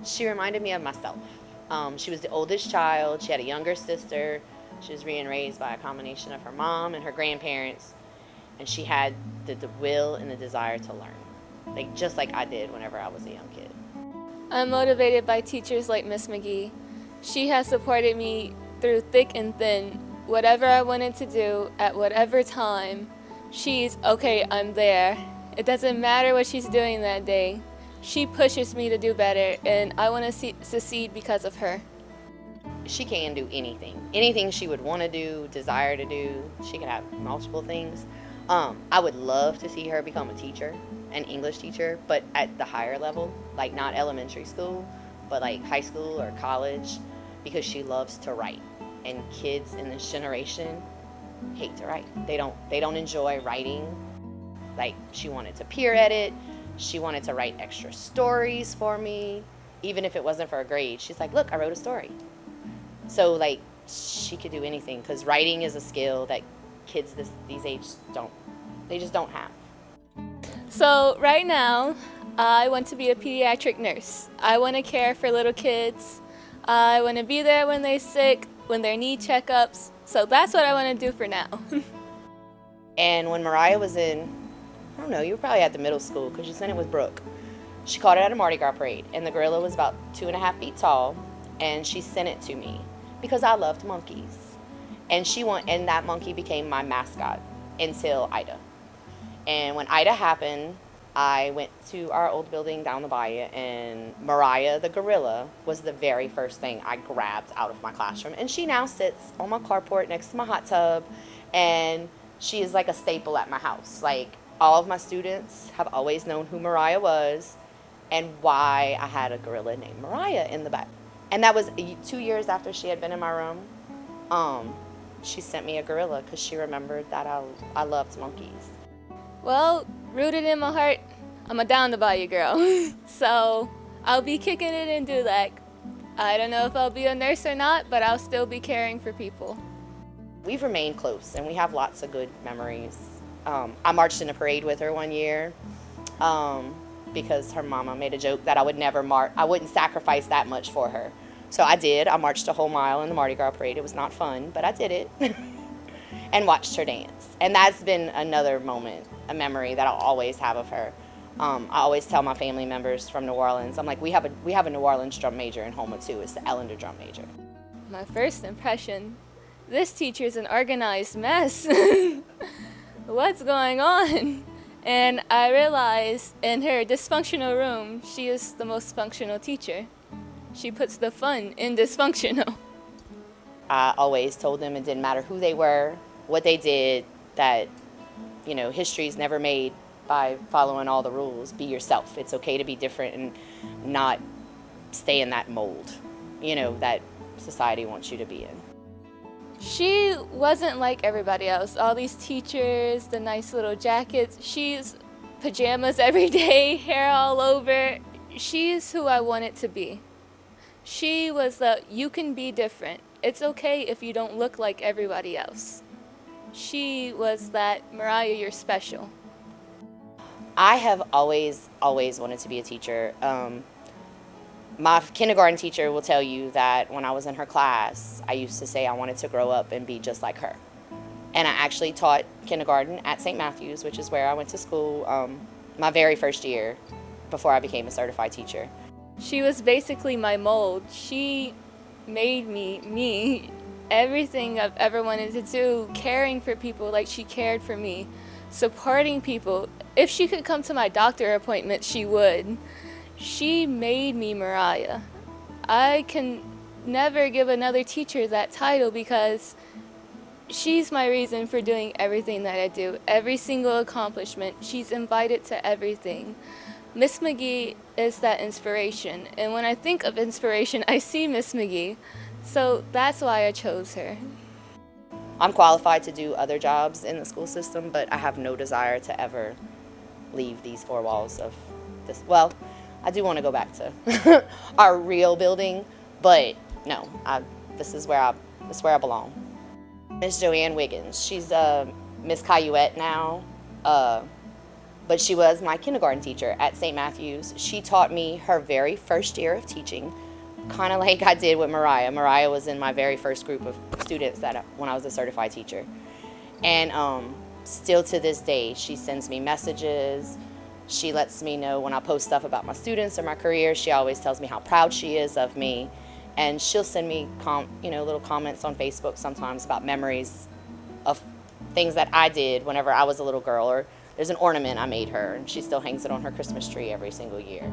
She reminded me of myself. She was the oldest child. She had a younger sister. She was being raised by a combination of her mom and her grandparents. And she had the will and the desire to learn, like just like I did whenever I was a young kid. I'm motivated by teachers like Miss McGee. She has supported me through thick and thin. Whatever I wanted to do at whatever time, she's, okay, I'm there. It doesn't matter what she's doing that day. She pushes me to do better, and I want to succeed because of her. She can do anything. Anything she would want to do, desire to do. She can have multiple things. I would love to see her become a teacher, an English teacher, but at the higher level, like not elementary school, but like high school or college, because she loves to write. And kids in this generation hate to write. They don't enjoy writing. Like, she wanted to peer edit. She wanted to write extra stories for me, even if it wasn't for a grade. She's like, look, I wrote a story. So like, she could do anything, because writing is a skill that kids these ages just don't have. So right now, I want to be a pediatric nurse. I want to care for little kids. I want to be there when they're sick, when they need checkups. So that's what I want to do for now. And when Mariah was in, I don't know, you were probably at the middle school, because you sent it with Brooke. She caught it at a Mardi Gras parade, and the gorilla was about 2.5 feet tall, and she sent it to me because I loved monkeys. And and that monkey became my mascot until Ida. And when Ida happened, I went to our old building down the bayou, and Mariah, the gorilla, was the very first thing I grabbed out of my classroom. And she now sits on my carport next to my hot tub, and she is like a staple at my house. Like, all of my students have always known who Mariah was and why I had a gorilla named Mariah in the back. And that was 2 years after she had been in my room. She sent me a gorilla because she remembered that I loved monkeys. Well, rooted in my heart, I'm a down to bayou girl. So I'll be kicking it in Dulac. I don't know if I'll be a nurse or not, but I'll still be caring for people. We've remained close, and we have lots of good memories. I marched in a parade with her one year because her mama made a joke that I would never I wouldn't sacrifice that much for her. So I did. I marched a whole mile in the Mardi Gras parade. It was not fun, but I did it. And watched her dance. And that's been another moment, a memory that I'll always have of her. I always tell my family members from New Orleans, I'm like, we have a New Orleans drum major in Houma too. It's the Ellender drum major. My first impression, this teacher's an organized mess. What's going on? And I realized in her dysfunctional room, she is the most functional teacher. She puts the fun in dysfunctional. I always told them it didn't matter who they were, what they did, that, history's never made by following all the rules. Be yourself. It's okay to be different and not stay in that mold, that society wants you to be in. She wasn't like everybody else. All these teachers, the nice little jackets. She's pajamas every day, hair all over. She's who I wanted to be. She was you can be different. It's okay if you don't look like everybody else. She was that, Mariah, you're special. I have always wanted to be a teacher. My kindergarten teacher will tell you that when I was in her class, I used to say I wanted to grow up and be just like her. And I actually taught kindergarten at St. Matthew's, which is where I went to school my very first year before I became a certified teacher. She was basically my mold. She made me, everything I've ever wanted to do, caring for people like she cared for me, supporting people. If she could come to my doctor appointment, she would. She made me Mariah. I can never give another teacher that title because she's my reason for doing everything that I do. Every single accomplishment, she's invited to everything. Miss McGee is that inspiration, and when I think of inspiration, I see Miss McGee, so that's why I chose her. I'm qualified to do other jobs in the school system, but I have no desire to ever leave these four walls of this. Well, I do want to go back to our real building, but no, this is where I belong. Miss Joanne Wiggins, she's Miss Caillouette now. but she was my kindergarten teacher at St. Matthew's. She taught me her very first year of teaching, kind of like I did with Mariah. Mariah was in my very first group of students when I was a certified teacher. And still to this day, she sends me messages. She lets me know when I post stuff about my students or my career. She always tells me how proud she is of me. And she'll send me little comments on Facebook sometimes about memories of things that I did whenever I was a little girl. Or there's an ornament I made her, and she still hangs it on her Christmas tree every single year.